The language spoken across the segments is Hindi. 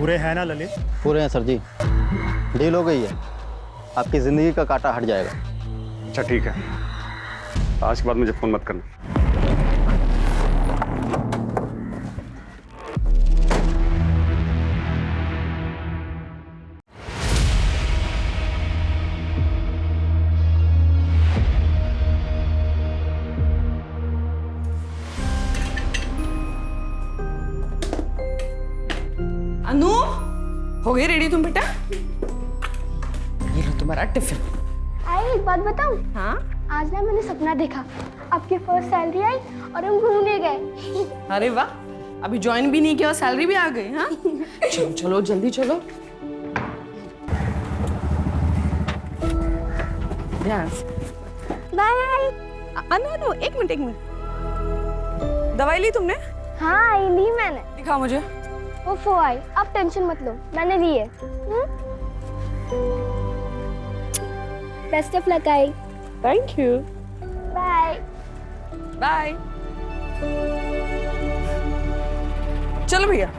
पूरे हैं ना ललित? पूरे हैं सर जी, डील हो गई है, आपकी ज़िंदगी का कांटा हट जाएगा। अच्छा ठीक है, आज के बाद मुझे फोन मत करना। अनु, हो गई रेडी तुम बेटा? ये लो तुम्हारा टिफिन। आई एक बात बताऊं? हाँ? आज ना मैंने सपना देखा, आपकी फर्स्ट सैलरी आई और हम घूमने गए। अरे वाह, अभी ज्वाइन भी नहीं किया और सैलरी भी आ गई। हाँ चलो चलो जल्दी चलो। बाय। अनु अनु एक मिनट, दवाई ली तुमने? हाँ आई ली मैंने। दिखाओ मुझे। वो आई, आप टेंशन मत लो, मैंने ली है। बेस्ट ऑफ लक आई। Thank you. Bye bye. चलो भैया।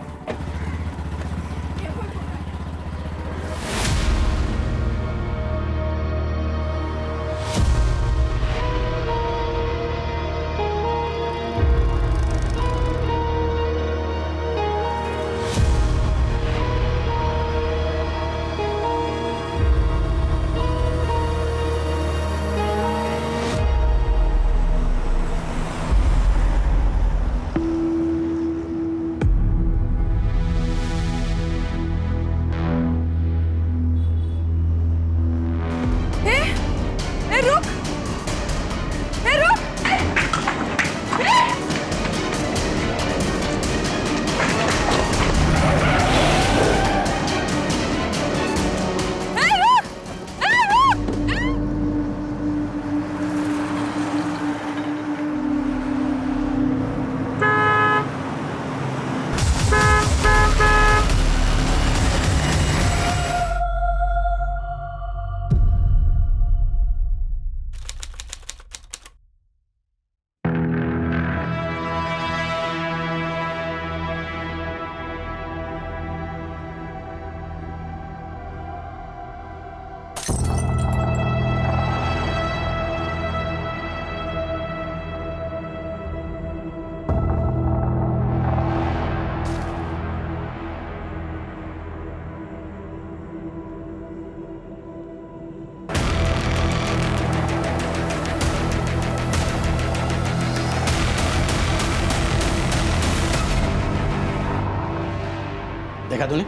देखा तूने?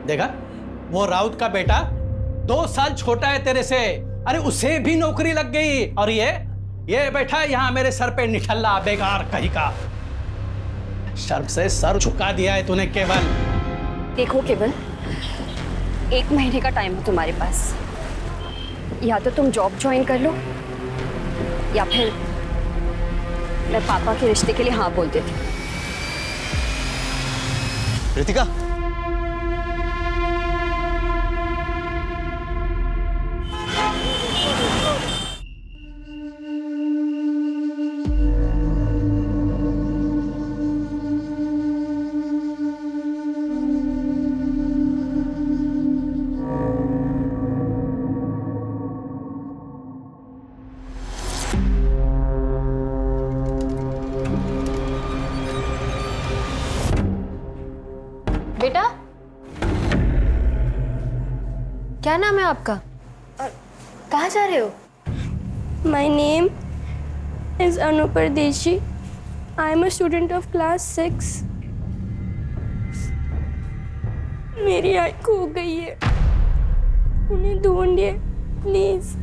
देखा? वो राउत का बेटा 2 साल छोटा है तेरे से, अरे उसे भी नौकरी लग गई, और ये बैठा यहाँ मेरे सर पे निठल्ला बेकार कहीं का। शर्म से सर झुका दिया है तूने केवल। देखो केवल, 1 महीने का टाइम है तुम्हारे पास, या तो तुम जॉब ज्वाइन कर लो या फिर मैं पापा के रिश्ते के लिए हाँ बोल देती हूँ। रितिका, बेटा, क्या नाम है आपका और कहाँ जा रहे हो? माई नेम इज अनु परदेशी। I am a student of class 6। मेरी आई खो गई है, उन्हें ढूंढिए प्लीज।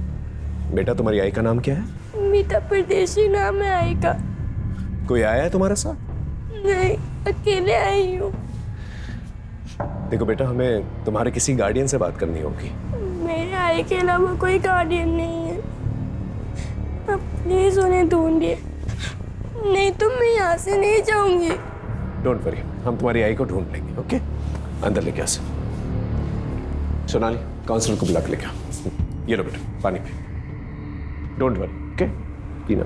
बेटा तुम्हारी आई का नाम क्या है? मीता परदेशी नाम है आई का। कोई आया है तुम्हारे साथ? नहीं, अकेले आई हूँ। देखो बेटा, हमें तुम्हारे किसी गार्डियन से बात करनी होगी। मेरे आई के अलावा कोई गार्डियन नहीं है, आप प्लीज उन्हें ढूंढिए, नहीं तो मैं यहाँ से नहीं जाऊंगी। डोंट वरी, हम तुम्हारी आई को ढूंढ लेंगे। ओके, अंदर लेके आ। सोनाली, काउंसलर को बुला के लेके आओ। ये लो बेटा, पानी पी। डोंट वरी, ओके, पीना।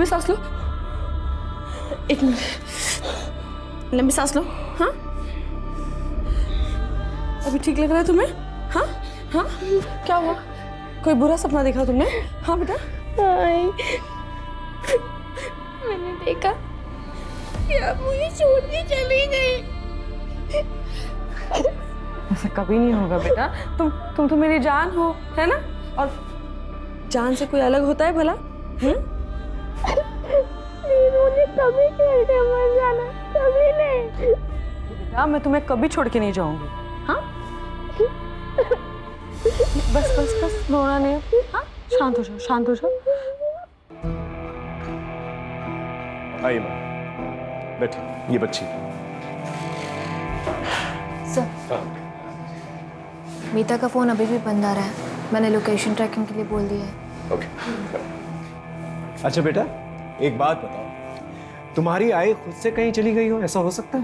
लंबी सांस लो, 1 मिनट, लंबी सांस लो। हाँ, अभी ठीक लग रहा है तुम्हें? हाँ हाँ, क्या हुआ? कोई बुरा सपना देखा तुमने? हाँ बेटा। आई, मैंने देखा कि आप मुझे छोड़ के चली गई। ऐसा कभी नहीं होगा बेटा, तुम तो मेरी जान हो, है ना? और जान से कोई अलग होता है भला? मुझे कभी छोड़ के मत जाना, कभी नहीं। बेटा मैं तुम्हें कभी छोड़ के नहीं जाऊंगी। हाँ, बस बस बस, रोना नहीं। हाँ, शांत हो जाओ, शांत हो जाओ। आइए मैम, बैठिए, ये बच्ची। सर, मीता का फोन अभी भी बंद आ रहा है। मैंने लोकेशन ट्रैकिंग के लिए बोल दिया है। ओके। अच्छा बेटा, एक बात बताओ, तुम्हारी आई खुद से कहीं चली गई हो, ऐसा हो सकता है?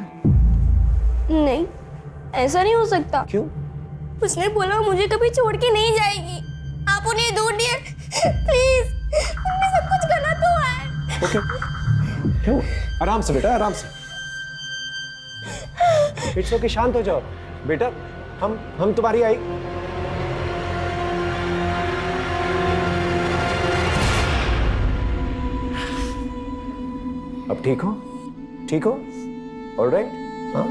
नहीं, ऐसा नहीं हो सकता। क्यों? उसने बोला मुझे कभी छोड़ के नहीं जाएगी। आप उन्हें ढूंढिए प्लीज, उनमें सब कुछ गलत हुआ है। ओके, क्यों? आराम से बेटा, आराम से। इट्स ओके, शांत हो जाओ बेटा। हम तुम्हारी आई। अब ठीक हो? ठीक हो? ऑलराइट? हाँ,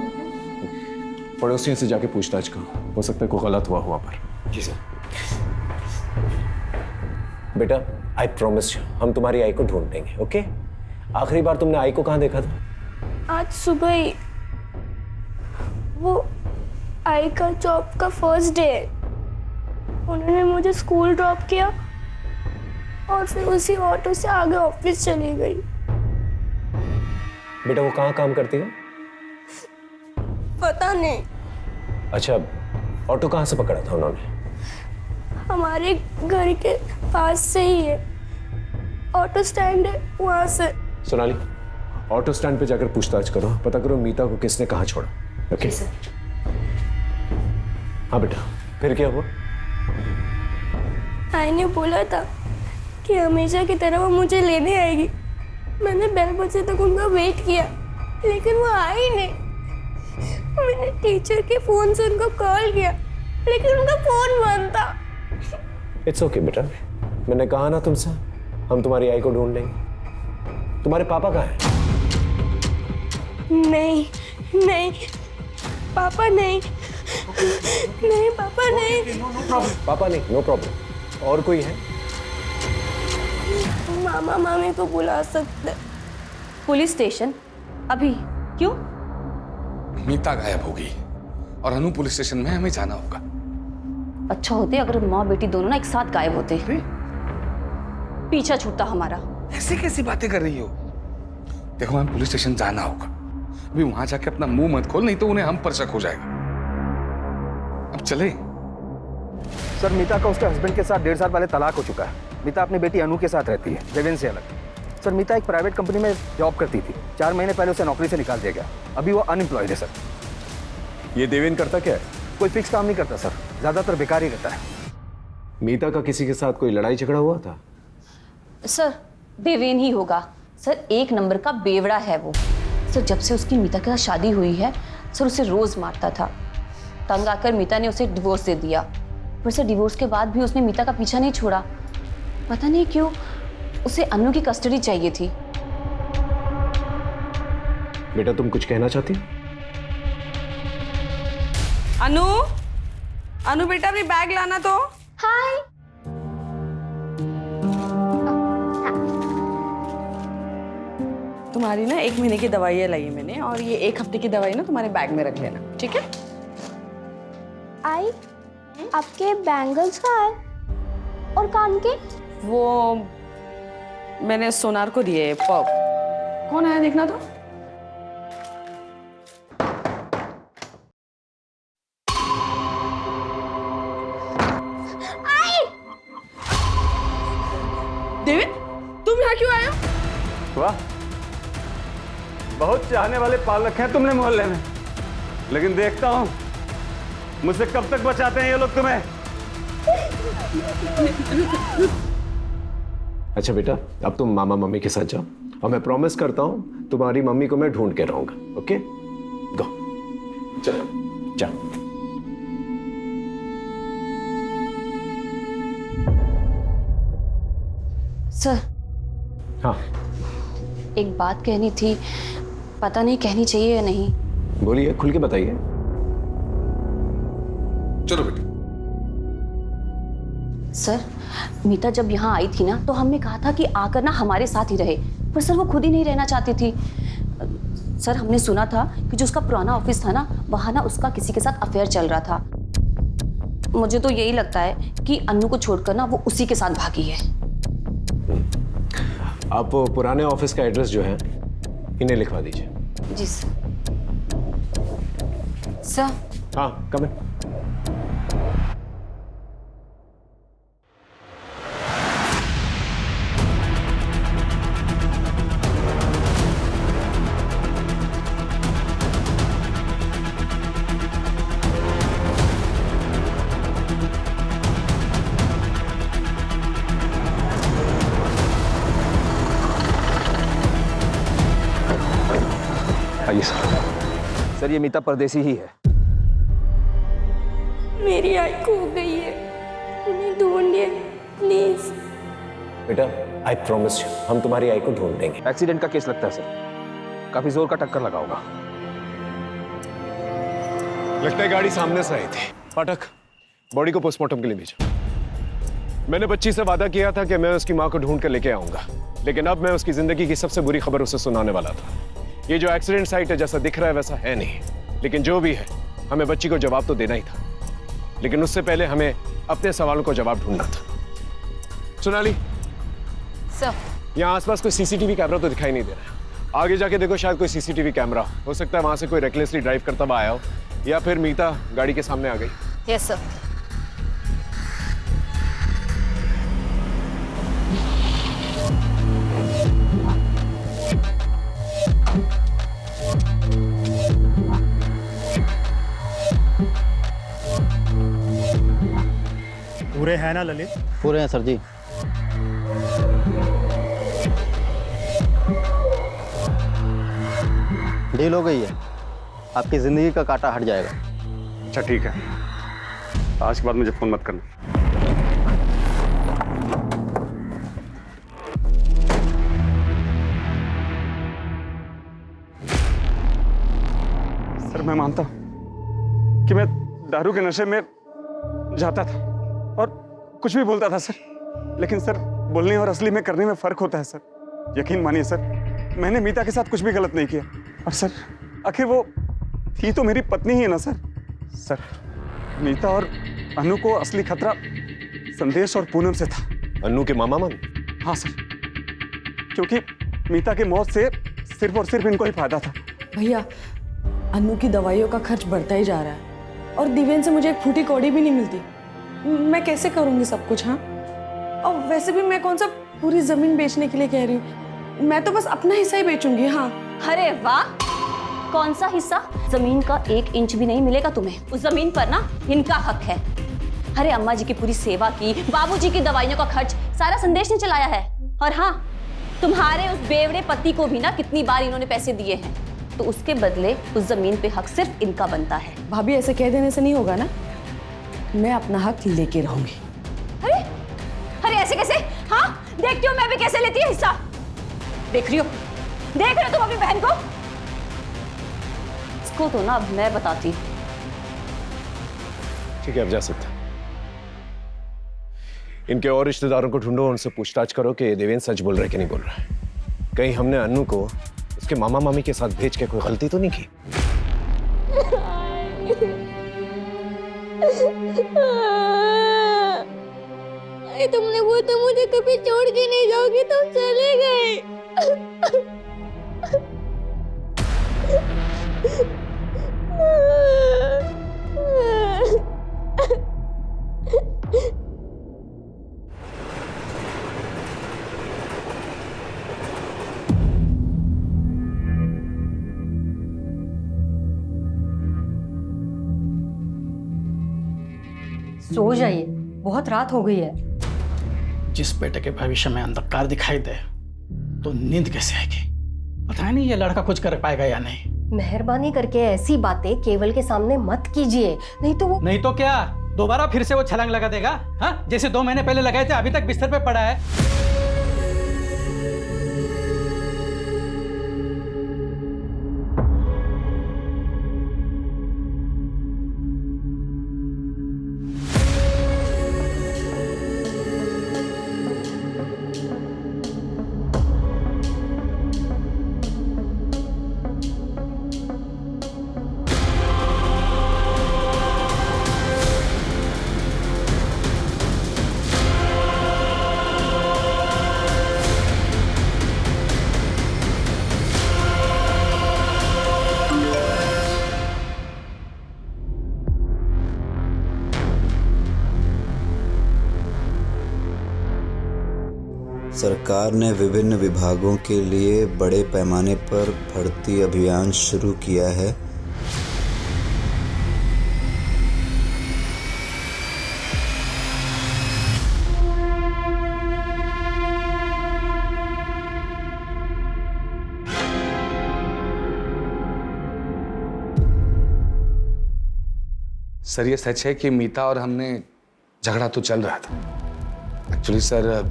पड़ोसियों से जाके पूछताछ करो, हो सकता है कोई गलत हुआ पर। जी सर। बेटा, आई प्रॉमिस यू, हम तुम्हारी आई को ढूंढ लेंगे। ओके? आखिरी बार तुमने आई को कहाँ देखा था? आज सुबह ही। वो आई का जॉब का फर्स्ट डे है। उन्होंने मुझे स्कूल ड्रॉप किया और फिर उसी ऑटो से आगे ऑफिस चली गई। बेटा वो कहाँ काम करती है? पता नहीं। अच्छा, ऑटो कहाँ से पकड़ा था उन्होंने? हमारे घर के पास से ही है, ऑटो स्टैंड है वहां से। सोनाली, ऑटो स्टैंड पे जाकर पूछताछ करो, पता करो मीता को किसने कहाँ छोड़ा। ओके? हाँ बेटा, फिर क्या हुआ? आई ने बोला था कि हमेशा की तरह वो मुझे लेने आएगी। मैंने बेल बजे तक उनका वेट किया, लेकिन वो आई नहीं। मैंने टीचर के फोन से उनको कॉल किया, लेकिन उनका फोन बंद था। इट्स ओके बेटा, मैंने कहा ना तुमसे, हम तुम्हारी आई को ढूंढ लेंगे। तुम्हारे पापा कहाँ हैं? नहीं नहीं पापा नहीं, नहीं पापा नहीं। पापा नहीं, नो प्रॉब्लम। और कोई है? मामा मामी को बुला सकते। Police station? अभी? क्यों? मीता गायब होगी और अनु पुलिस स्टेशन में हमें जाना होगा। अच्छा होते अगर माँ बेटी दोनों ना एक साथ गायब होते, पीछा छूटता हमारा। ऐसी कैसी बातें कर रही हो? देखो हमें पुलिस स्टेशन जाना होगा। अभी वहां जाके अपना मुंह मत खोल, नहीं तो उन्हें हम पर शक हो जाएगा। अब चले। सर, मीता का उसके हस्बैंड के साथ 1.5 साल पहले तलाक हो चुका है। मीता अपनी बेटी अनु के साथ रहती है, जगन से अलग। सर, मीता एक प्राइवेट कंपनी में जॉब करती थी। 4 महीने पहले उसे नौकरी से निकाल दिया गया। अभी वो अनएम्प्लॉयड है सर। ये देवेन करता क्या है? कोई फिक्स काम नहीं करता सर, ज़्यादातर बेकार ही रहता है। मीता का किसी के साथ कोई लड़ाई झगड़ा हुआ था? सर, देवेन ही होगा। सर, 1 नंबर का बेवड़ा है वो। सर, जब से उसकी मीता के साथ शादी हुई है, सर उसे रोज मारता था। तंग आकर मीता ने उसे डिवोर्स दे दिया। पर सर, डिवोर्स के बाद भी उसने मीता का पीछा नहीं छोड़ा। पता नहीं क्यों उसे अनु की कस्टडी चाहिए थी। बेटा तुम कुछ कहना चाहती हो? अनु, अनु बेटा अपनी बैग लाना तो। हाय। तुम्हारी ना 1 महीने की दवाइयाँ लाई है मैंने, और ये 1 हफ्ते की दवाई ना तुम्हारे बैग में रख लेना, ठीक है? आई, आपके बैंगल्स कहाँ है और कान के? वो मैंने सोनार को दिए। कौन आया देखना तो। देविन, तुम यहाँ क्यों आए हो? वाह, बहुत चाहने वाले पाल रखे हैं तुमने मोहल्ले में, लेकिन देखता हूं मुझसे कब तक बचाते हैं ये लोग तुम्हें। अच्छा बेटा, अब तुम मामा मम्मी के साथ जाओ और मैं प्रॉमिस करता हूँ तुम्हारी मम्मी को मैं ढूंढ के रहूंगा। ओके, गो, चलो जाओ। सर, हाँ एक बात कहनी थी, पता नहीं कहनी चाहिए या नहीं। बोलिए, खुल के बताइए। चलो बेटी। सर, मीता जब यहाँ आई थी ना तो हमने कहा था कि आकर ना हमारे साथ ही रहे, पर सर वो खुद ही नहीं रहना चाहती थी। सर, हमने सुना था कि जो उसका पुराना ऑफिस था ना, वहाँ ना उसका किसी के साथ अफेयर चल रहा था। मुझे तो यही लगता है कि अन्नू को छोड़कर ना वो उसी के साथ भागी है। आप वो पुराने ऑफिस का एड्रेस जो है इन्हें लिखवा दीजिए। जी सर। सर, हाँ, कम इन। आइए सर, ये मीता परदेसी ही है। मेरी आई खो गई है, उन्हें ढूंढिए प्लीज। बेटा, आई प्रॉमिस यू, हम तुम्हारी आई को ढूंढ लेंगे। एक्सीडेंट का केस लगता है सर, काफी जोर का टक्कर लगा होगा। लगता है गाड़ी सामने से आई थी। पाठक, बॉडी को पोस्टमार्टम के लिए भेजो। मैंने बच्ची से वादा किया था कि मैं उसकी मां को ढूंढ कर लेके आऊंगा, लेकिन अब मैं उसकी जिंदगी की सबसे बुरी खबर उसे सुनाने वाला था। ये जो एक्सीडेंट साइट है जैसा दिख रहा है वैसा है नहीं, लेकिन जो भी है हमें बच्ची को जवाब तो देना ही था, लेकिन उससे पहले हमें अपने सवालों को जवाब ढूंढना था। सोनाली सर, यहाँ आसपास कोई सीसीटीवी कैमरा तो दिखाई नहीं दे रहा है। आगे जाके देखो, शायद कोई सीसीटीवी कैमरा हो सकता है वहां से कोई रेकलेसली ड्राइव करता हुआ आया हो, या फिर मीता गाड़ी के सामने आ गई। Yes sir. पूरे हैं ना ललित? पूरे हैं सर जी। डील हो गई है, आपकी जिंदगी का कांटा हट जाएगा। अच्छा ठीक है, आज के बाद मुझे फोन मत करना। सर, मैं मानता हूं कि मैं दारू के नशे में जाता था और कुछ भी बोलता था सर, लेकिन सर बोलने और असली में करने में फर्क होता है सर। यकीन मानिए सर, मैंने मीता के साथ कुछ भी गलत नहीं किया, और सर आखिर वो थी तो मेरी पत्नी ही है ना सर। सर, मीता और अनु को असली खतरा संदेश और पूनम से था। अन्नू के मामा मन? हाँ सर, क्योंकि मीता की मौत से सिर्फ और सिर्फ इनको ही फायदा था। भैया, अन्नू की दवाइयों का खर्च बढ़ता ही जा रहा है और दिव्यन से मुझे एक फूटी कौड़ी भी नहीं मिलती। मैं कैसे करूंगी सब कुछ? हाँ, और वैसे भी मैं कौन सा पूरी जमीन बेचने के लिए कह रही हूँ, मैं तो बस अपना हिस्सा ही बेचूंगी। हाँ। अरे वाह, कौन सा हिस्सा? जमीन का 1 इंच भी नहीं मिलेगा तुम्हें। उस जमीन पर ना इनका हक है। अरे अम्मा जी की पूरी सेवा की, बाबूजी की दवाइयों का खर्च सारा संदेश ने चलाया है। और हाँ, तुम्हारे उस बेवड़े पति को भी ना कितनी बार इन्होंने पैसे दिए हैं, तो उसके बदले उस जमीन पे हक सिर्फ इनका बनता है। भाभी, ऐसे कह देने से नहीं होगा ना, मैं अपना हक लेके रहूंगी। अरे अरे ऐसे कैसे? हाँ, देखती हो मैं भी कैसे लेती है हिस्सा। देख रही हो तुम अपनी बहन को? इसको तो ना अब मैं बताती। ठीक है, अब जा सकते। इनके और रिश्तेदारों को ढूंढो, उनसे पूछताछ करो कि देवेंद्र सच बोल रहा है कि नहीं बोल रहा है। कहीं हमने अन्नू को उसके मामा मामी के साथ भेज के कोई गलती तो नहीं की? तुमने वो तो मुझे कभी छोड़ के नहीं जाओगे, तुम चले गए। सो जाइए, बहुत रात हो गई है। जिस बेटे के भविष्य में अंधकार दिखाई दे तो नींद कैसे आएगी? पता नहीं ये लड़का कुछ कर पाएगा या नहीं। मेहरबानी करके ऐसी बातें केवल के सामने मत कीजिए, नहीं तो वो नहीं तो क्या दोबारा फिर से वो छलांग लगा देगा? हाँ, जैसे 2 महीने पहले लगाए थे, अभी तक बिस्तर पे पड़ा है। सरकार ने विभिन्न विभागों के लिए बड़े पैमाने पर भर्ती अभियान शुरू किया है। सर ये सच है कि मीता और हमने झगड़ा तो चल रहा था। एक्चुअली सर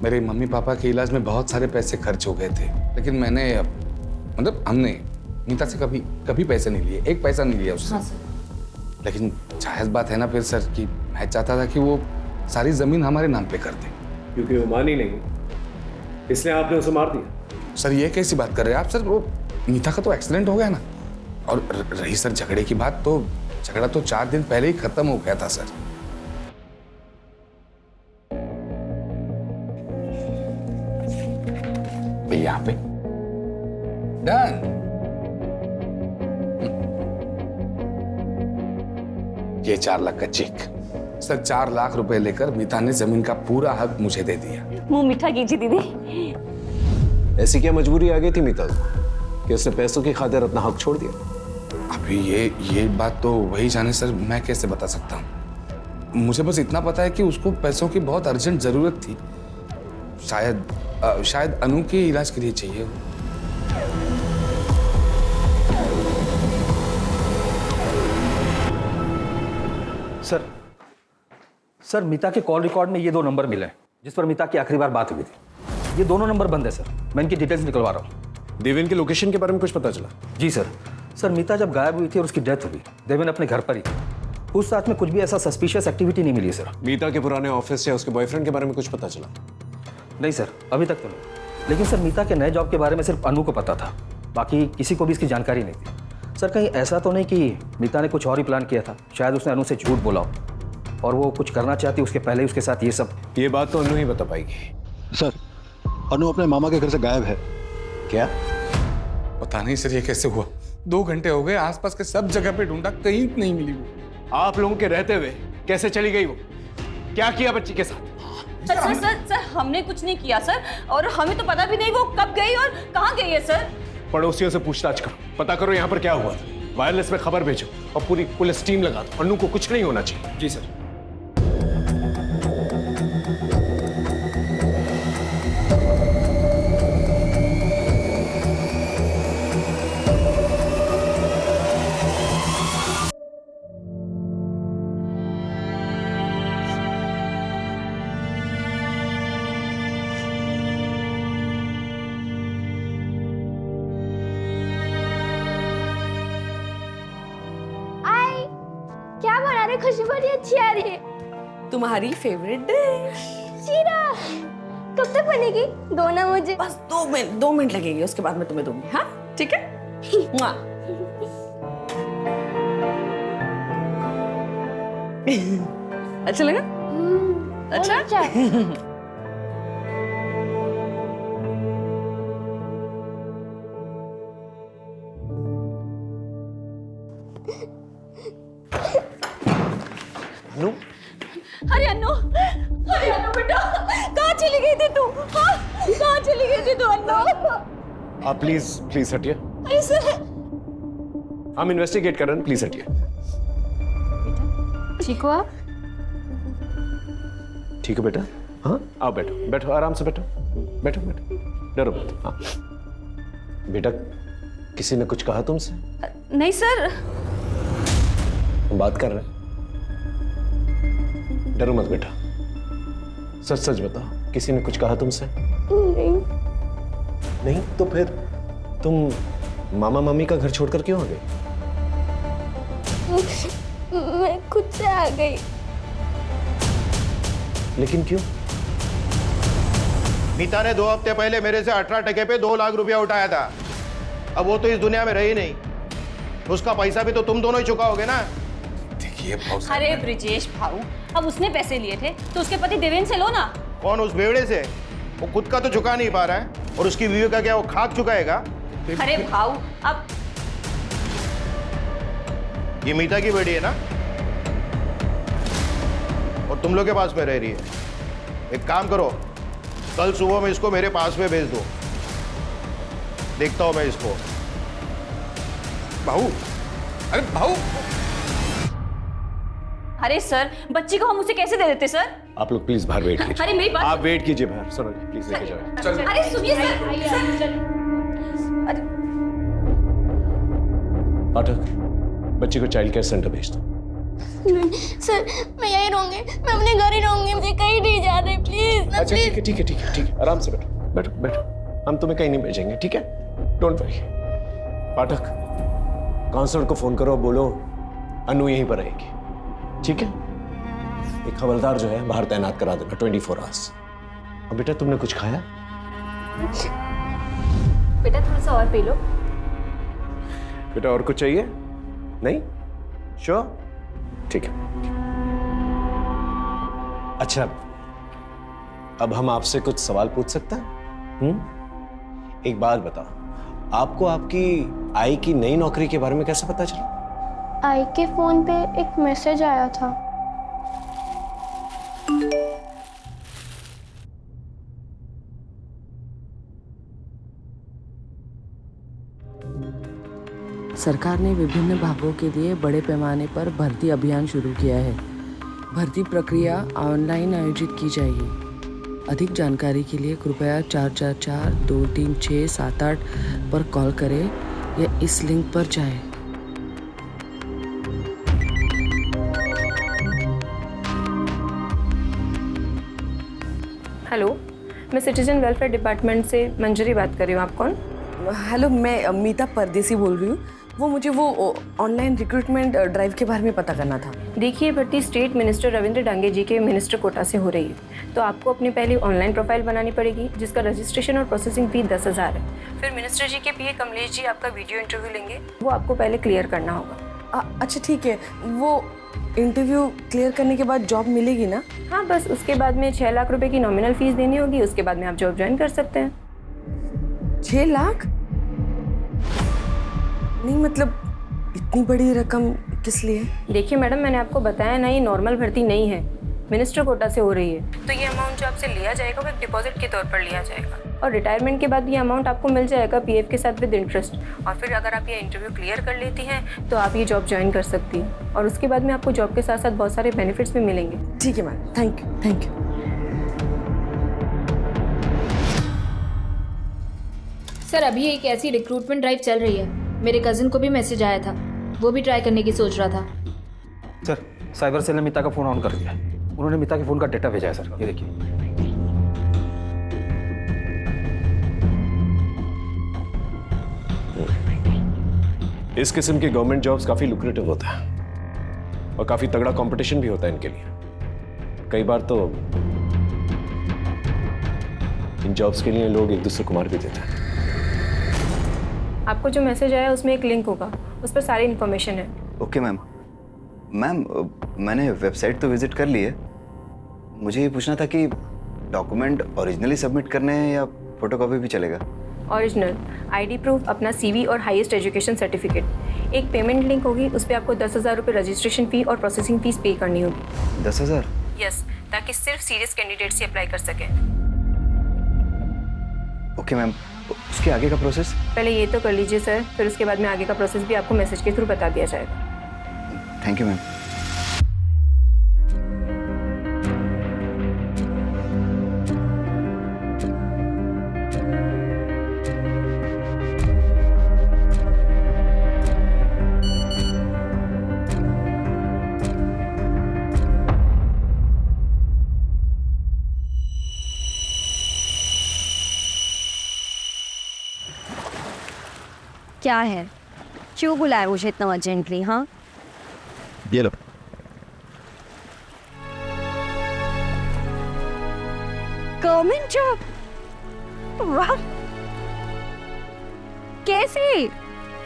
मेरे मम्मी पापा के इलाज में बहुत सारे पैसे खर्च हो गए थे, लेकिन मैंने मतलब हमने मीता से कभी पैसे नहीं लिए, एक पैसा नहीं लिया उससे। हाँ सर। लेकिन जायज बात है ना फिर सर कि मैं चाहता था कि वो सारी जमीन हमारे नाम पे कर दे। क्योंकि वो मानी नहीं, इसलिए आपने उसे मार दिया। सर ये कैसी बात कर रहे हैं आप? सर वो मीता का तो एक्सीडेंट हो गया ना, और रही सर झगड़े की बात, तो झगड़ा तो 4 दिन पहले ही खत्म हो गया था सर। यहाँ पे डन। ये 4 लाख का चेक सर, 4 लाख रुपए लेकर मीता ने जमीन का पूरा हक मुझे दे दिया। मुंह मीठा कीजिए दीदी। ऐसी क्या मजबूरी आ गई थी मीता को कि उसने पैसों की खातिर अपना हक छोड़ दिया? अभी ये बात तो वही जाने सर, मैं कैसे बता सकता हूँ। मुझे बस इतना पता है कि उसको पैसों की बहुत अर्जेंट जरूरत थी, शायद अनु के इलाज के लिए चाहिए। सर मीता के कॉल रिकॉर्ड में ये 2 नंबर मिले हैं जिस पर मीता की आखिरी बार बात हुई थी। ये दोनों नंबर बंद है सर, मैं इनकी डिटेल्स निकलवा रहा हूँ। देवेन के लोकेशन के बारे में कुछ पता चला? जी सर। सर मीता जब गायब हुई थी और उसकी डेथ हुई, देवेन अपने घर पर ही थी। उस साथ में कुछ भी ऐसा सस्पिशियस एक्टिविटी नहीं मिली सर। मीता के पुराने ऑफिस या उसके बॉयफ्रेंड के बारे में कुछ पता चला? नहीं सर, अभी तक तो नहीं। लेकिन सर मीता के नए जॉब के बारे में सिर्फ अनु को पता था, बाकी किसी को भी इसकी जानकारी नहीं थी। सर कहीं ऐसा तो नहीं कि मीता ने कुछ और ही प्लान किया था? शायद उसने अनु से झूठ बोला हो और वो कुछ करना चाहती उसके पहले ही उसके साथ ये सब। ये बात तो अनु ही बता पाएगी। सर अनु अपने मामा के घर से गायब है। क्या? पता नहीं सर ये कैसे हुआ। 2 घंटे हो गए, आसपास के सब जगह पे ढूंढा, कहीं नहीं मिली वो। आप लोगों के रहते हुए कैसे चली गई वो? क्या किया बच्ची के साथ? सर हमने कुछ नहीं किया सर, और हमें तो पता भी नहीं वो कब गई और कहाँ गई है सर। पड़ोसियों से पूछताछ करो, पता करो यहाँ पर क्या हुआ था। वायरलेस में खबर भेजो और पूरी पुलिस टीम लगा दो। अनु को कुछ नहीं होना चाहिए। जी सर। खुशबू बड़ी अच्छी आ रही है। तुम्हारी फेवरेट डिश शीरा कब तक बनेगी? दो ना मुझे। बस 2 मिनट लगेंगे, उसके बाद मैं तुम्हें दूंगी। हाँ ठीक है। मुआ। अच्छा लगा? अच्छा। अरे अन्नू बेटा, कहाँ चली गई थी तू? हाँ? कहाँ चली गई थी तू अन्नू? आप प्लीज हटिए। अरे सर, हम इन्वेस्टिगेट कर रहे हैं, प्लीज हटिए। ठीक हो आप? ठीक है बेटा, हाँ आओ बैठो बैठो आराम से बैठो बैठो बैठो डरो मत। हाँ बेटा किसी ने कुछ कहा तुमसे? नहीं सर। हम बात कर रहे हैं, डरो मत बेटा, सच सच बताओ किसी ने कुछ कहा तुमसे? नहीं। नहीं तो फिर तुम मामा मामी का घर छोड़कर क्यों आ गई? मैं खुद से आ गई। लेकिन क्यों? मीता ने 2 हफ्ते पहले मेरे से 18 टके पे 2 लाख रुपया उठाया था। अब वो तो इस दुनिया में रही नहीं, उसका पैसा भी तो तुम दोनों ही चुकाओगे ना। देखिए अरे ब्रिजेश भाऊ, अब उसने पैसे लिए थे तो उसके पति देवेंद्र से लो ना। कौन उस बेवड़े से? वो खुद का तो चुका नहीं पा रहा है, और उसकी बीवी का क्या वो खाक चुकाएगा? अरे भाऊ अब ये मीता की बेटी है ना, और तुम लोग के पास में रह रही है। एक काम करो, कल सुबह में इसको मेरे पास में भेज दो, देखता हूं मैं इसको। भाऊ, अरे भाऊ, अरे सर बच्ची को हम उसे कैसे दे देते सर? आप लोग प्लीज बाहर वेट कीजिए। अरे मेरी बात, आप वेट कीजिए बाहर, सुनो प्लीज लेके जाओ। अरे सुनिए सर। अरे पाठक बच्ची को चाइल्ड केयर सेंटर भेज दो। नहीं सर, मैं यहीं रहूंगी, मैं अपने घर ही रहूंगी, मुझे कहीं नहीं जाना प्लीज। अच्छा ठीक है ठीक है ठीक है ठीक है, आराम से बैठो बैठो बैठो, हम तुम्हें कहीं नहीं भेजेंगे, ठीक है? Don't worry. पाठक काउंसलर को फोन करो, बोलो अनु यहीं पर रहेगी, ठीक है? एक हवलदार जो है बाहर तैनात करा देना 24 आवर्स। अब बेटा तुमने कुछ खाया? बेटा थोड़ा सा और पी लो। बेटा और कुछ चाहिए? नहीं? श्योर? ठीक है। अच्छा अब हम आपसे कुछ सवाल पूछ सकते हैं? एक बात बताओ, आपको आपकी आई की नई नौकरी के बारे में कैसे पता चला? आई के फोन पे एक मैसेज आया था। सरकार ने विभिन्न भागों के लिए बड़े पैमाने पर भर्ती अभियान शुरू किया है। भर्ती प्रक्रिया ऑनलाइन आयोजित की जाएगी। अधिक जानकारी के लिए कृपया 444-236-78 पर कॉल करें या इस लिंक पर जाएं। हेलो, मैं सिटीजन वेलफेयर डिपार्टमेंट से मंजरी बात कर रही हूँ। आप कौन? हेलो, मैं मीता परदेसी बोल रही हूँ। वो मुझे वो ऑनलाइन रिक्रूटमेंट ड्राइव के बारे में पता करना था। देखिए, भर्ती स्टेट मिनिस्टर रविंद्र डांगे जी के मिनिस्टर कोटा से हो रही है, तो आपको अपनी पहली ऑनलाइन प्रोफाइल बनानी पड़ेगी, जिसका रजिस्ट्रेशन और प्रोसेसिंग फी 10,000 है। फिर मिनिस्टर जी के पीए कमलेश जी आपका वीडियो इंटरव्यू लेंगे, वो आपको पहले क्लियर करना होगा। अच्छा ठीक है, वो इंटरव्यू क्लियर करने के बाद जॉब मिलेगी ना? हाँ, बस उसके बाद में 6 लाख रुपए की नॉमिनल फीस देनी होगी। उसके बाद में आप जॉब ज्वाइन कर सकते हैं। 6 लाख? नहीं मतलब इतनी बड़ी रकम किस लिए? देखिए मैडम, मैंने आपको बताया ना, ये नॉर्मल भर्ती नहीं है, मिनिस्टर कोटा से हो रही है। तो ये अमाउंट जो आपसे लिया जाएगा वो एक डिपॉजिट के तौर पर लिया जाएगा, और रिटायरमेंट के बाद ये अमाउंट आपको मिल जाएगा पीएफ के साथ विद इंटरेस्ट। और फिर अगर आप ये इंटरव्यू क्लियर कर लेती हैं तो आप ये जॉब ज्वाइन कर सकती हैं, और उसके बाद में आपको जॉब के साथ साथ बहुत सारे बेनिफिट्स भी मिलेंगे। ठीक है ma'am, thank you thank you. Sir अभी एक ऐसी रिक्रूटमेंट ड्राइव चल रही है, मेरे कजिन को भी मैसेज आया था, वो भी ट्राई करने की सोच रहा था। सर साइबर सेल ने मीता का फोन ऑन कर दिया, उन्होंने मीता के फोन का डेटा भेजा है सर, ये देखिए। इस किस्म की गवर्नमेंट जॉब्स काफी लुक्रेटिव होता है और काफी तगड़ा कंपटीशन भी होता है इनके लिए। कई बार तो इन जॉब्स के लिए लोग एक दूसरे को मार भी देते हैं। आपको जो मैसेज आया उसमें एक लिंक होगा, उस पर सारी इन्फॉर्मेशन है। Okay ma'am. मैम मैंने वेबसाइट तो विजिट कर ली है, मुझे ये पूछना था कि डॉक्यूमेंट ओरिजिनली सबमिट करने हैं या फोटोकॉपी भी चलेगा? ओरिजिनल, आईडी प्रूफ, अपना सीवी और हाईएस्ट एजुकेशन सर्टिफिकेट। एक पेमेंट लिंक होगी, उस पर आपको 10,000 रुपये रजिस्ट्रेशन फी और प्रोसेसिंग फीस पे करनी होगी। 10,000? यस, ताकि सिर्फ सीरियस कैंडिडेट से अप्लाई कर सकें। ओके मैम, उसके आगे का प्रोसेस? पहले ये तो कर लीजिए सर, फिर उसके बाद में आगे का प्रोसेस भी आपको मैसेज के थ्रू बता दिया जाएगा। Thank you ma'am. क्या है? क्यों बुलाया मुझे इतना अर्जेंटली? हाँ, ये लो। Government job? वाह, कैसे?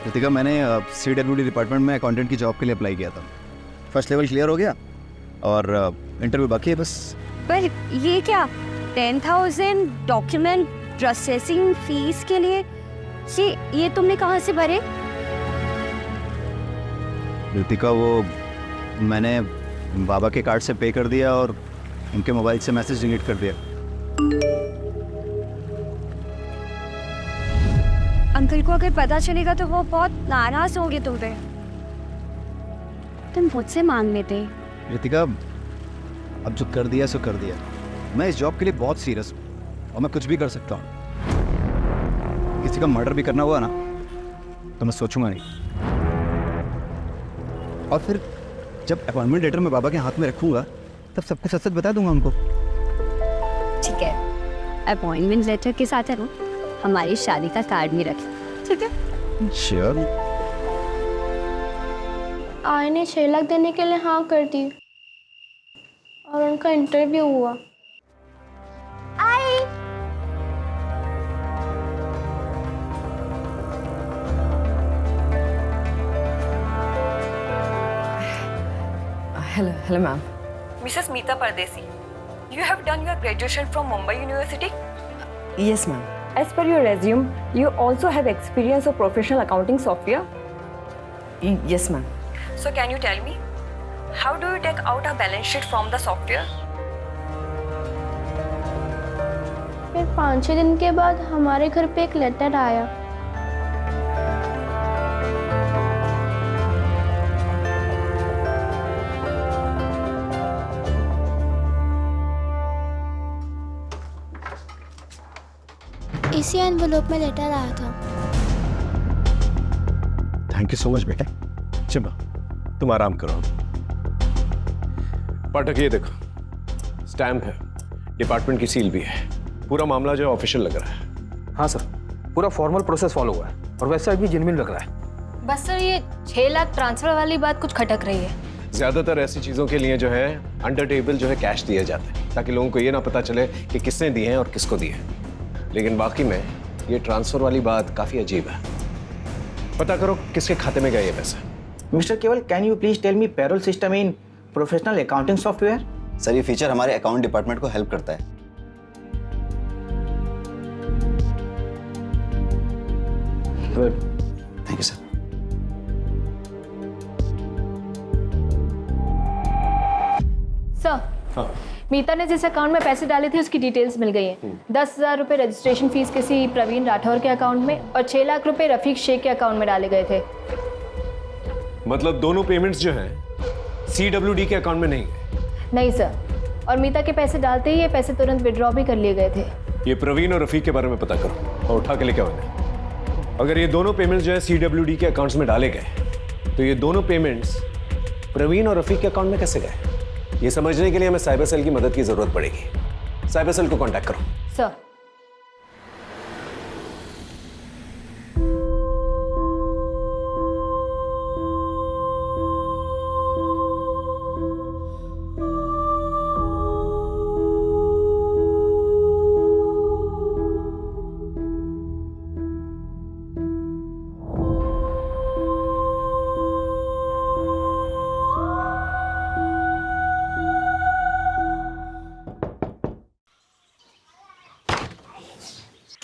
रितिका, मैंने CWD डिपार्टमेंट में अकाउंटेंट की जॉब के लिए अप्लाई किया था। फर्स्ट लेवल क्लियर हो गया और इंटरव्यू बाकी है बस। पर ये क्या 10,000 डॉक्यूमेंट प्रोसेसिंग फीस के लिए? ये तुमने कहाँ से भरे? रितिका, वो मैंने बाबा के कार्ड से पे कर दिया और उनके मोबाइल से मैसेज डिलीट कर दिया। अंकल को अगर पता चलेगा तो वो बहुत नाराज होंगे तुम पे। तुम मुझसे मांग लेते। रितिका, अब जो कर दिया सो कर दिया। मैं इस जॉब के लिए बहुत सीरियस हूँ और मैं कुछ भी कर सकता हूँ। किसी का मर्डर भी करना हुआ ना तो मैं सोचूंगा नहीं। और फिर जब अपॉइंटमेंट लेटर मैं बाबा के हाथ में रखूंगा तब सबको सच सच बता दूंगा उनको। ठीक है, अपॉइंटमेंट लेटर के साथ है ना हमारी शादी का कार्ड भी रखें, ठीक है? श्योर। आय ने 6 लाख देने के लिए हाँ कर दी और उनका इंटरव्यू हुआ। Hello ma'am. Mrs. Meeta Pardesi, you have done your graduation from Mumbai University? Yes ma'am. As per your resume, you also have experience of professional accounting software. Yes ma'am. So can you tell me, how do you take out a balance sheet from the software? फिर 5-6 दिन के बाद हमारे घर पे एक लेटर आया। इसी एनवेलप में लेटर आया था। थैंक यू सो मच बेटा। चिंबा, तुम आराम करो। पाठक, ये देखो, स्टैम्प है, डिपार्टमेंट की सील भी है। पूरा मामला जो है ऑफिशियल लग रहा है। हाँ सर, पूरा फॉर्मल प्रोसेस फॉलो हुआ है और वेबसाइट भी जेन्युइन लग रहा है। बस सर, ये 6 लाख ट्रांसफर वाली बात कुछ खटक रही है। ज्यादातर ऐसी चीजों के लिए जो है अंडर टेबल जो है कैश दिए जाते हैं ताकि लोगों को ये ना पता चले कि किसने दिए हैं और किसको दिए हैं। लेकिन बाकी में ये ट्रांसफर वाली बात काफी अजीब है। पता करो किसके खाते में गए ये पैसे। Mister Keval, can you please tell me payroll system in professional accounting software? Sir, ये फीचर हमारे अकाउंट डिपार्टमेंट को हेल्प करता है। Good, thank you sir. Sir, Meeta ने जिस अकाउंट में पैसे डाले थे उसकी डिटेल्स मिल गई हैं। 10,000 रुपये रजिस्ट्रेशन फीस किसी प्रवीण राठौर के अकाउंट में और 6 लाख रुपए रफीक शेख के अकाउंट में डाले गए थे। मतलब दोनों पेमेंट्स जो हैं CWD के अकाउंट में नहीं गए? नहीं सर, और मीता के पैसे डालते ही ये पैसे तुरंत विड्रॉ भी कर लिए गए थे। ये प्रवीण और रफीक के बारे में पता करो और उठा के लेके आओ इन्हें। अगर ये दोनों पेमेंट्स जो है CWD के अकाउंट्स में डाले गए तो ये दोनों पेमेंट्स प्रवीण और रफीक के अकाउंट में कैसे गए? ये समझने के लिए हमें साइबर सेल की मदद की जरूरत पड़ेगी। साइबर सेल को कांटेक्ट करो। सर,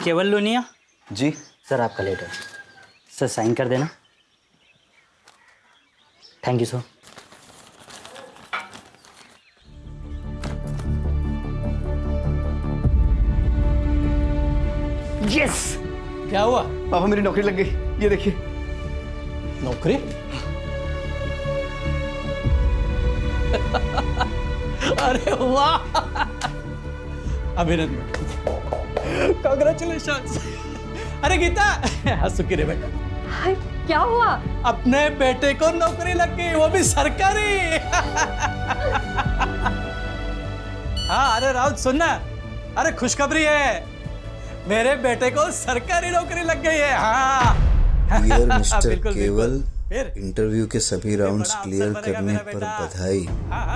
केवल लोनिया जी सर, आपका लेटर। सर साइन कर देना। Thank you sir. यस! क्या हुआ? पापा, मेरी नौकरी लग गई, ये देखिए। नौकरी? अरे वाह, अभिनंदन, कांग्रेचुलेशंस। अरे गीता, हंसू रे बेटा। क्या हुआ? अपने बेटे को नौकरी लग गई, वो भी सरकारी। हाँ, अरे राउत सुनना, अरे खुशखबरी है, मेरे बेटे को सरकारी नौकरी लग गई है। हाँ, डियर मिस्टर बिल्कुल, केवल, फिर? इंटरव्यू के सभी राउंड्स बड़ा क्लियर अफसर बनेगा करने मेरा पर बेटा। बधाई।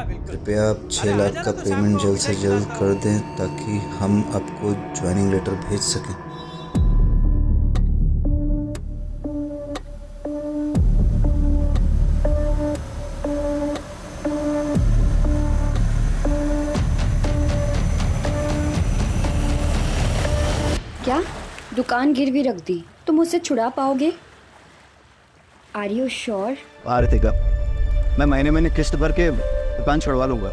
बिल्कुल। कृपया आप 6 अरे, लाख आ का जाना तो पेमेंट शाम को जल्द से जल्द कर दें ताकि हम आपको ज्वाइनिंग लेटर भेज सकें। क्या दुकान गिरवी रख दी? तुम मुझसे छुड़ा पाओगे? Are you sure? आरतिका, मैं महीने किस्त भर के दुकान छुड़वा लूंगा।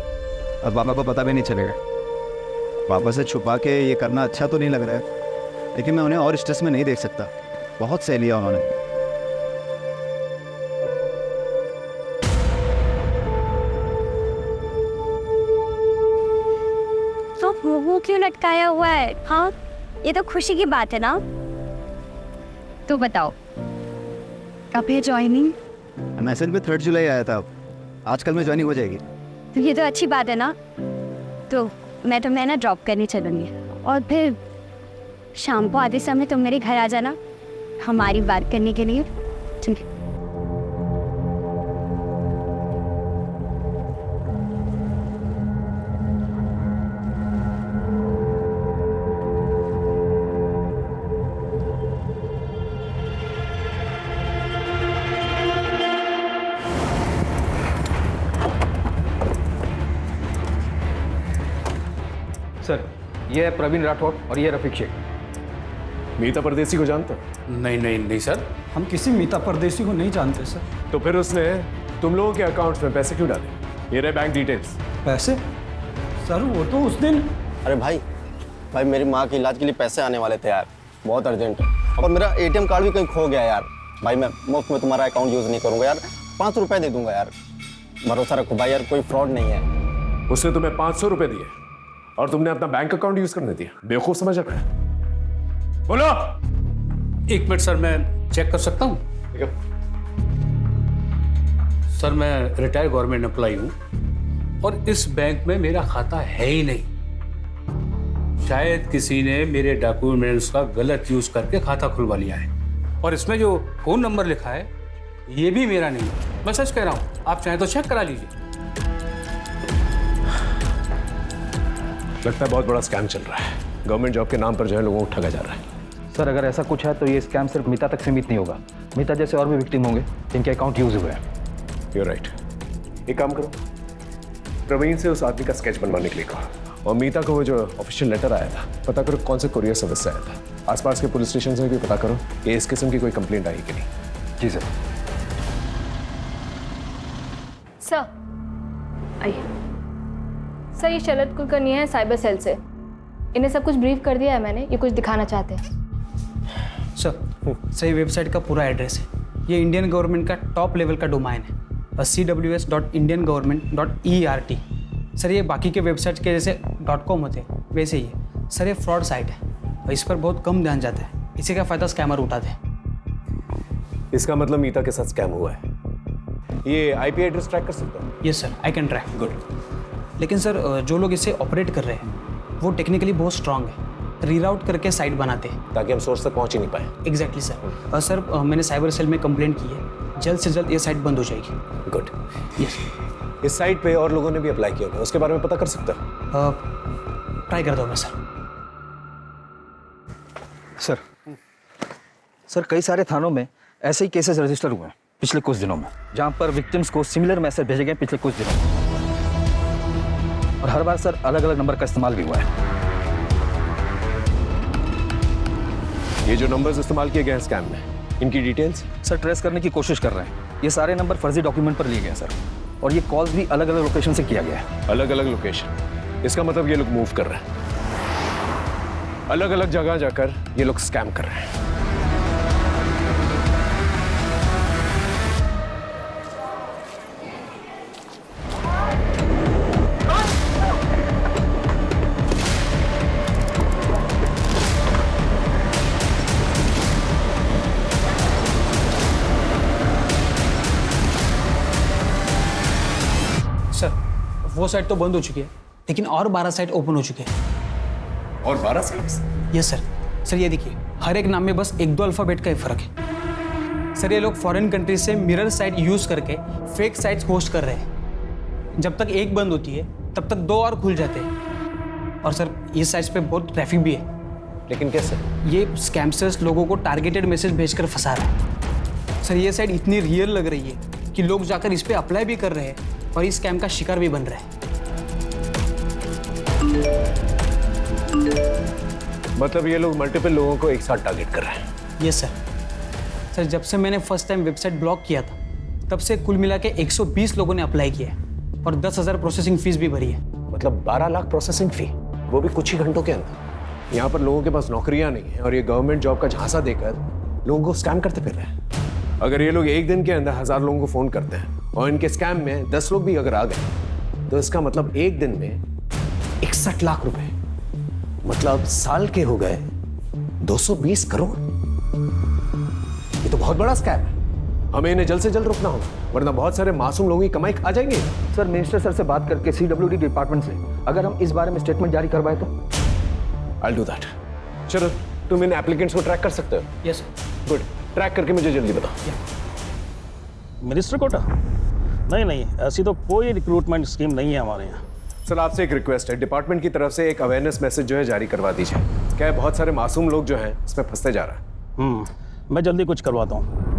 अब पापा को पता भी नहीं चलेगा। पापा से छुपा के ये करना अच्छा तो नहीं लग रहा है, लेकिन मैं उन्हें और स्ट्रेस में नहीं देख सकता। बहुत सह लिया उन्होंने। तो मुंह क्यों लटकाया हुआ है? हाँ, ये तो खुशी की बात है ना। तो बताओ कब है ज्वाइनिंग? मैसेज में 3 जुलाई आया था। आजकल में ज्वाइनिंग हो जाएगी। तो ये तो अच्छी बात है ना। तो मैं तुम्हें ना ड्रॉप करने चलूँगी और फिर शाम को आधे समय तुम मेरे घर आ जाना हमारी बात करने के लिए। ठीक है? सर, ये है प्रवीण राठौर और ये रफीक शेख। मीता परदेसी को जानते हो? नहीं नहीं नहीं सर, हम किसी मीता परदेसी को नहीं जानते सर। तो फिर उसने तुम लोगों के अकाउंट्स में पैसे क्यों डाले? ये रहे बैंक डिटेल्स। पैसे? सर वो तो उस दिन। अरे भाई मेरी माँ के इलाज के लिए पैसे आने वाले थे यार, बहुत अर्जेंट है। और मेरा एटीएम कार्ड भी कहीं खो गया यार। भाई मैं मुफ्त में तुम्हारा अकाउंट यूज़ नहीं करूँगा यार, 5 रुपये दे दूंगा यार। भरोसा रखो भाई यार, कोई फ्रॉड नहीं है। उसने तुम्हें 500 रुपए दिए और तुमने अपना बैंक अकाउंट यूज करने दिया। बेवकूफ समझ रहा है? बोलो। 1 मिनट सर, मैं चेक कर सकता हूँ? सर मैं रिटायर्ड गवर्नमेंट एम्प्लॉय हूँ और इस बैंक में मेरा खाता है ही नहीं। शायद किसी ने मेरे डॉक्यूमेंट्स का गलत यूज करके खाता खुलवा लिया है। और इसमें जो फोन नंबर लिखा है ये भी मेरा नहीं है। मैं सच कह रहा हूँ, आप चाहें तो चेक करा लीजिए। लगता है बहुत बड़ा स्कैम चल रहा है। गवर्नमेंट जॉब के नाम पर जो है लोगों को ठगा जा रहा है। सर, अगर ऐसा कुछ है तो ये स्कैम सिर्फ मीता तक सीमित नहीं होगा। मीता जैसे और भी विक्टिम होंगे जिनके अकाउंट यूज हुए हैं। You're right. एक काम करो, प्रवीण से उस आदमी का स्केच बनवाने के लिए कहा और मीता को वो जो ऑफिशियल लेटर आया था पता करो कौन से कुरियर सर्विस से आया था। आसपास के पुलिस स्टेशन से भी पता करो कि इस किस्म की कोई कंप्लेंट आई कि नहीं। जी सर। सर आइए। सर ये शरद कुलकर्णी है साइबर सेल से। इन्हें सब कुछ ब्रीफ कर दिया है मैंने, ये कुछ दिखाना चाहते हैं। सर ये वेबसाइट का पूरा एड्रेस है। ये इंडियन गवर्नमेंट का टॉप लेवल का डोमाइन है, cws.indiangovernment.ert। सर ये बाकी के वेबसाइट के जैसे .com होते हैं वैसे ही है। सर ये फ्रॉड साइट है और इस पर बहुत कम ध्यान जाता है। इसी का फ़ायदा स्कैमर उठाते हैं। इसका मतलब मीता के साथ स्कैम हुआ है। ये आईपी एड्रेस ट्रैक कर सकता हूँ? Yes sir, I can track. Good. लेकिन सर जो लोग इसे ऑपरेट कर रहे हैं वो टेक्निकली बहुत स्ट्रांग है। रीराउट करके साइट बनाते हैं ताकि हम सोर्स तक पहुंच ही नहीं पाए। Exactly sir. सर मैंने साइबर सेल में कंप्लेंट की है, जल्द से जल्द ये साइट बंद हो जाएगी। गुड। यस। इस साइट पे और लोगों ने भी अप्लाई किया होगा, उसके बारे में पता कर सकता है? ट्राई करता हूँ मैं सर। सर कई सारे थानों में ऐसे ही केसेस रजिस्टर हुए हैं पिछले कुछ दिनों में, जहां पर विक्टिम्स को सिमिलर मैसेज भेजे गए पिछले कुछ दिनों में। और हर बार सर अलग अलग नंबर का इस्तेमाल भी हुआ है। ये जो नंबर्स इस्तेमाल किए गए हैं स्कैम में, इनकी डिटेल्स सर ट्रेस करने की कोशिश कर रहे हैं। ये सारे नंबर फर्जी डॉक्यूमेंट पर लिए गए हैं सर, और ये कॉल्स भी अलग अलग लोकेशन से किया गया है। अलग अलग लोकेशन? इसका मतलब ये लोग मूव कर रहे हैं, अलग अलग जगह जाकर ये लोग स्कैम कर रहे हैं। वो साइट तो बंद हो चुकी है, लेकिन और 12 साइट ओपन हो चुके हैं। और 12 साइट्स? Yes sir. सर ये देखिए, हर एक नाम में बस 1-2 अल्फाबेट का ही फर्क है। सर ये लोग फॉरेन कंट्री से मिरर साइट यूज़ करके फेक साइट्स होस्ट कर रहे हैं। जब तक एक बंद होती है तब तक 2 और खुल जाते हैं। और सर ये साइट्स पे बहुत ट्रैफिक भी है। लेकिन कैसे? ये स्कैमस्टर्स लोगों को टारगेटेड मैसेज भेजकर फंसा रहा है। सर ये साइट इतनी रियल लग रही है कि लोग जाकर इस पे अप्लाई भी कर रहे हैं और इस स्कैम का शिकार भी बन रहे हैं। मतलब ये लोग मल्टीपल लोगों को एक साथ टारगेट कर रहे हैं? यस सर, जब से मैंने फर्स्ट टाइम वेबसाइट ब्लॉक किया था तब से कुल मिला के 120 लोगों ने अप्लाई किया है और 10,000 प्रोसेसिंग फीस भी भरी है। मतलब 12 लाख प्रोसेसिंग फी, वो भी कुछ ही घंटों के अंदर। यहाँ पर लोगों के पास नौकरियां नहीं है और ये गवर्नमेंट जॉब का झांसा देकर लोगों को स्कैम करते फिर रहे हैं। अगर ये लोग एक दिन के अंदर 1000 लोगों को फोन करते हैं और इनके स्कैम में 10 लोग भी अगर आ गए तो इसका मतलब एक दिन में 61 लाख रुपए, मतलब साल के हो गए 220 करोड़। ये तो बहुत बड़ा स्कैम है। हमें इन्हें जल्द से जल्द रोकना होगा, वरना बहुत सारे मासूम लोगों की कमाई खा जाएंगे। सर मिनिस्टर सर से बात करके CWD डिपार्टमेंट से अगर हम इस बारे में स्टेटमेंट जारी करवाए तो? I'll do that. चलो तुम इन एप्लीकेंट्स को ट्रैक कर सकते हो? यस गुड, ट्रैक करके मुझे जल्दी बताओ। मिनिस्टर कोटा? नहीं, ऐसी तो कोई रिक्रूटमेंट स्कीम नहीं है हमारे यहाँ। सर आपसे एक रिक्वेस्ट है, डिपार्टमेंट की तरफ से एक अवेयरनेस मैसेज जो है जारी करवा दीजिए। क्या है, बहुत सारे मासूम लोग जो हैं इसमें फंसते जा रहा है। मैं जल्दी कुछ करवाता हूँ।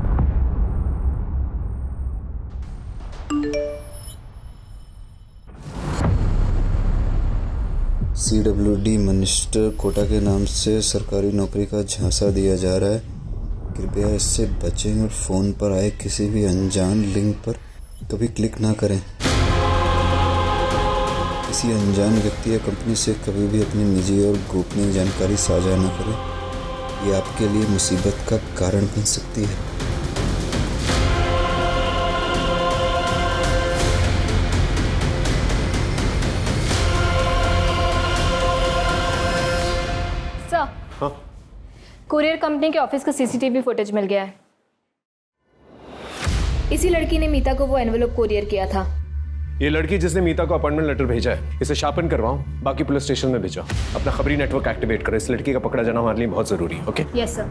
CWD मिनिस्टर कोटा के नाम से सरकारी नौकरी का झांसा दिया जा रहा है। कृपया इससे बचें और फ़ोन पर आए किसी भी अनजान लिंक पर कभी क्लिक ना करें। किसी अनजान व्यक्ति या कंपनी से कभी भी अपनी निजी और गोपनीय जानकारी साझा न करें। ये आपके लिए मुसीबत का कारण बन सकती है। कुरियर कंपनी के ऑफिस का CCTV फुटेज मिल गया है। इसी लड़की ने मीता को वो एनवेलप कुरियर किया था। ये लड़की जिसने मीता को अपॉइंटमेंट लेटर भेजा है, इसे शार्पन करवाओ, बाकी पुलिस स्टेशन में भेजो। अपना खबरी नेटवर्क एक्टिवेट करो। इस लड़की का पकड़ा जाना हमारे लिए बहुत जरूरी है। ओके? Yes sir.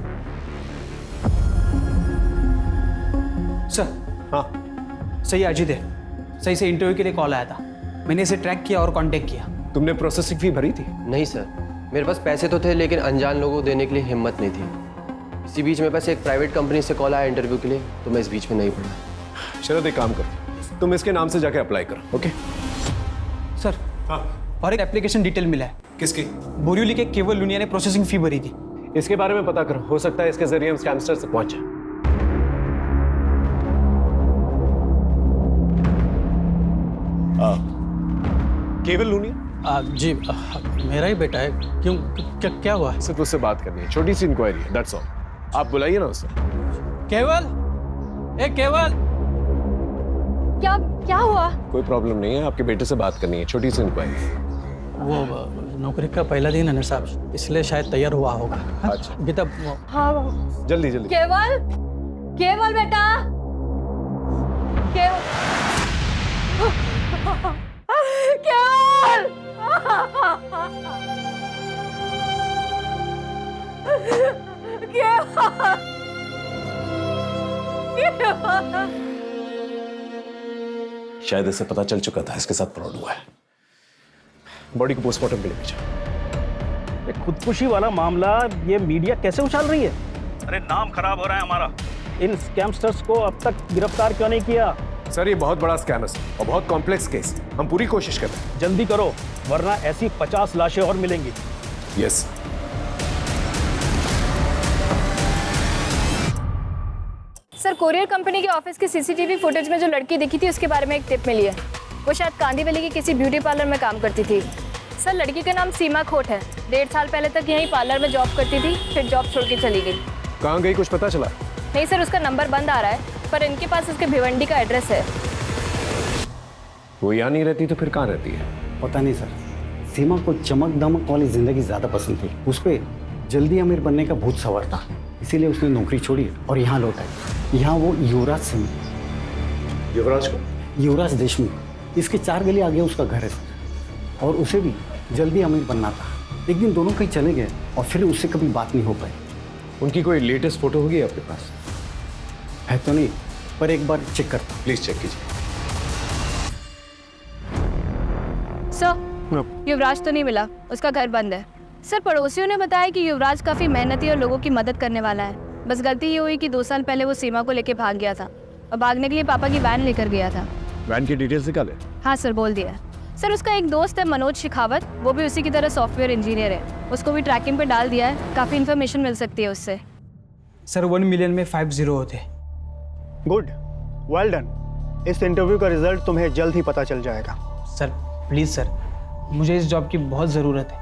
सर हाँ सही अजीत है, सही से इंटरव्यू के लिए कॉल आया था। मैंने इसे ट्रैक किया और कांटेक्ट किया। तुमने प्रोसेसिंग फी भरी थी? नहीं सर, मेरे पास पैसे तो थे लेकिन अनजान लोगों को देने के लिए हिम्मत नहीं थी। इसी बीच मेरे पास एक प्राइवेट कंपनी से कॉल आया इंटरव्यू के लिए, तो मैं इस बीच में नहीं पड़ा। शरद एक काम करो, तुम इसके नाम से जाके अप्लाई करो। Okay sir? हाँ। और एक एप्लीकेशन डिटेल मिला है। किसकी? बोरिवली के केवल लुनिया ने प्रोसेसिंग फी भरी थी। इसके बारे में पता करो, हो सकता है इसके जरिए हम स्कैमस्टर से पहुंचे। केवल लुनिया? जी मेरा ही बेटा है। क्यों, क्या हुआ? सिर्फ उससे बात करनी है, छोटी सी इंक्वायरी है, दैट्स ऑल। आप बुलाइए ना उसे। केवल, केवल, क्या हुआ? कोई प्रॉब्लम नहीं है, आपके बेटे से बात करनी है, छोटी सी इंक्वायरी। वो नौकरी का पहला दिन है ना साहब, इसलिए शायद तैयार हुआ होगा। अच्छा गीता, हाँ जल्दी। केवल बेटा, केवल। शायद इसे पता चल चुका था इसके साथ फ्रॉड हुआ है। बॉडी को पोस्टमार्टम के लिए भेजा। खुदकुशी वाला मामला ये मीडिया कैसे उछाल रही है? अरे नाम खराब हो रहा है हमारा। इन स्कैमस्टर्स को अब तक गिरफ्तार क्यों नहीं किया? सर ये बहुत बड़ा स्कैम है और बहुत कॉम्प्लेक्स केस, हम पूरी कोशिश कर रहे हैं। जल्दी करो वरना ऐसी 50 लाशें और मिलेंगी। यस। सर कोरियर कंपनी के ऑफिस के CCTV फुटेज में जो लड़की दिखी थी उसके बारे में एक टिप मिली है। वो शायद कांदीवली की किसी ब्यूटी पार्लर में काम करती थी। सर लड़की का नाम सीमा खोट है। 1.5 साल पहले तक यहीं पार्लर में जॉब करती थी, फिर जॉब छोड़ के चली गई। कहाँ गई कुछ पता चला? नहीं सर, उसका नंबर बंद आ रहा है, पर इनके पास उसके भिवंडी का एड्रेस है। वो यहाँ नहीं रहती तो फिर कहाँ रहती है? पता नहीं सर, सीमा को चमक दमक वाली जिंदगी ज्यादा पसंद थी। उस पर जल्दी अमीर बनने का भूत सवार था, इसीलिए उसने नौकरी छोड़ी और यहाँ लौटा है। यहाँ वो युवराज सिंह। युवराज को? युवराज देशमुख। इसके 4 गली आगे उसका घर है और उसे भी जल्दी अमीर बनना था। एक दिन दोनों कहीं चले गए और फिर उससे कभी बात नहीं हो पाई। उनकी कोई लेटेस्ट फोटो होगी आपके पास? है तो नहीं, पर एक बार चेक करता हूँ। प्लीज चेक कीजिए। सर, युवराज तो नहीं मिला, उसका घर बंद है। सर, पड़ोसियों ने बताया कि युवराज काफ़ी मेहनती और लोगों की मदद करने वाला है। बस गलती ये हुई कि 2 साल पहले वो सीमा को लेके भाग गया था और भागने के लिए पापा की वैन लेकर गया था। वैन की डिटेल्स निकाले? हाँ सर, बोल दिया। सर, उसका एक दोस्त है मनोज शेखावत, वो भी उसी की तरह सॉफ्टवेयर इंजीनियर है, उसको भी ट्रैकिंग पे डाल दिया है। काफ़ी इन्फॉर्मेशन मिल सकती है उससे। सर 1 मिलियन में 5 0 होते। Good, well done. इस इंटरव्यू का रिजल्ट तुम्हें जल्द ही पता चल जाएगा। सर प्लीज़ सर, मुझे इस जॉब की बहुत ज़रूरत है।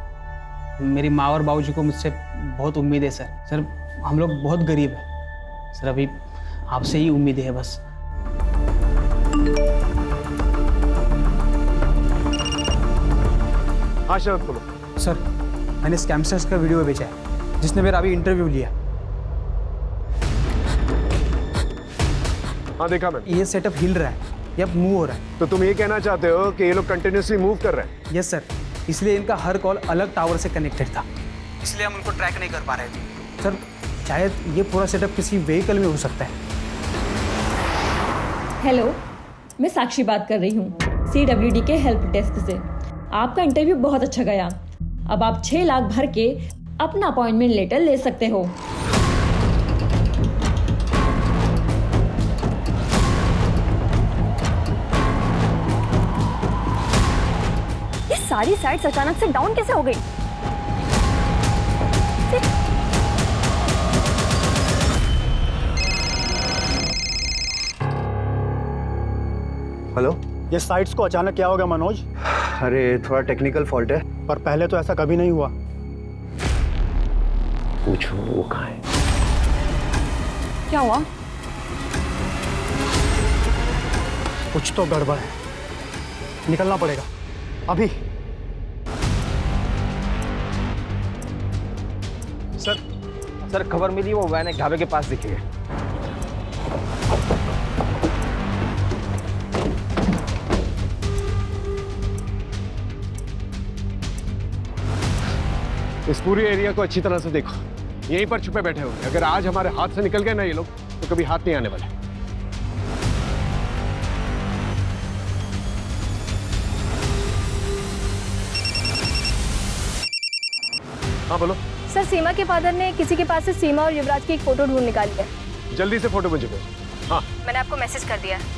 मेरी माँ और बाबूजी को मुझसे बहुत उम्मीद है सर। सर हम लोग बहुत गरीब हैं सर, अभी आपसे ही उम्मीद है बस। हाँ शरद बोलो। सर, मैंने स्कैमस्टर्स का वीडियो भेजा है जिसने मेरा अभी इंटरव्यू लिया। हाँ देखा मैंने। ये सेटअप हिल रहा है, ये अब मूव हो रहा है। तो तुम ये कहना चाहते हो कि ये लोग कंटिन्यूसली मूव कर रहे हैं? यस सर, इसलिए इनका हर कॉल अलग टावर से कनेक्टेड था, इसलिए हम उनको ट्रैक नहीं कर पा रहे थे। सर शायद ये पूरा सेटअप किसी व्हीकल में हो सकता है। हेलो, मैं साक्षी बात कर रही हूँ CWD के हेल्प डेस्क से। आपका इंटरव्यू बहुत अच्छा गया। अब आप 6 लाख भर के अपना अपॉइंटमेंट लेटर ले सकते हो। ये सारी साइट्स अचानक से डाउन कैसे हो गई? हेलो, ये साइट्स को अचानक क्या हो गया मनोज? अरे थोड़ा टेक्निकल फॉल्ट है। पर पहले तो ऐसा कभी नहीं हुआ। पूछो वो कहाँ है। क्या हुआ? कुछ तो गड़बड़ है, निकलना पड़ेगा अभी। सर खबर मिली, वो वैन एक ढाबे के पास दिखी है। इस पूरी एरिया को अच्छी तरह से देखो, यहीं पर छुपे बैठे होंगे। अगर आज हमारे हाथ से निकल गए ना ये लोग, तो कभी हाथ नहीं आने वाले। हाँ बोलो। सर, सीमा के फादर ने किसी के पास से सीमा और युवराज की एक फ़ोटो ढूंढ निकाली है। जल्दी से फोटो मुझे भेजो। हाँ मैंने आपको मैसेज कर दिया है।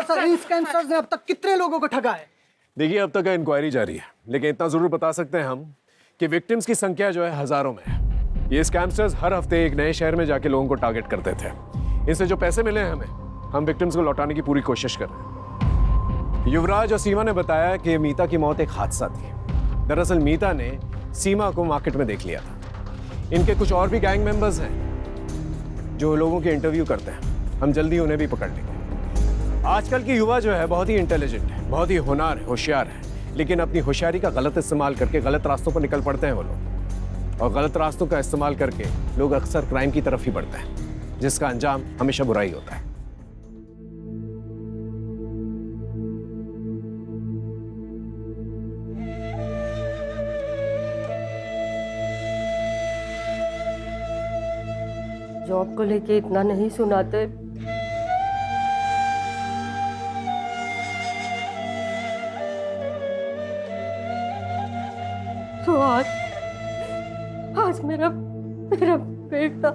सर इन स्कैमस्टर्स ने अब तक कितने लोगों को ठगा है? देखिए, अब तक इंक्वायरी जारी है, लेकिन इतना जरूर बता सकते हैं हम कि विक्टिम्स की संख्या जो है हजारों में है। ये स्कैमस्टर्स हर हफ्ते एक नए शहर में जाके लोगों को टारगेट करते थे। इनसे जो पैसे मिले हैं हमें, हम विक्टिम्स को लौटाने की पूरी कोशिश कर रहे हैं। युवराज और सीमा ने बताया कि मीता की मौत एक हादसा थी। दरअसल मीता ने सीमा को मार्केट में देख लिया था। इनके कुछ और भी गैंग मेंबर्स हैं जो लोगों के इंटरव्यू करते हैं। हम जल्दी उन्हें भी पकड़ लेंगे। आजकल की युवा जो है बहुत ही इंटेलिजेंट है, बहुत ही होनहार है, होशियार है, लेकिन अपनी होशियारी का गलत इस्तेमाल करके गलत रास्तों पर निकल पड़ते हैं वो लोग। और गलत रास्तों का इस्तेमाल करके लोग अक्सर क्राइम की तरफ ही बढ़ते हैं, जिसका अंजाम हमेशा बुरा ही होता है। जॉब को लेके इतना नहीं सुनाते। तो आज मेरा बेटा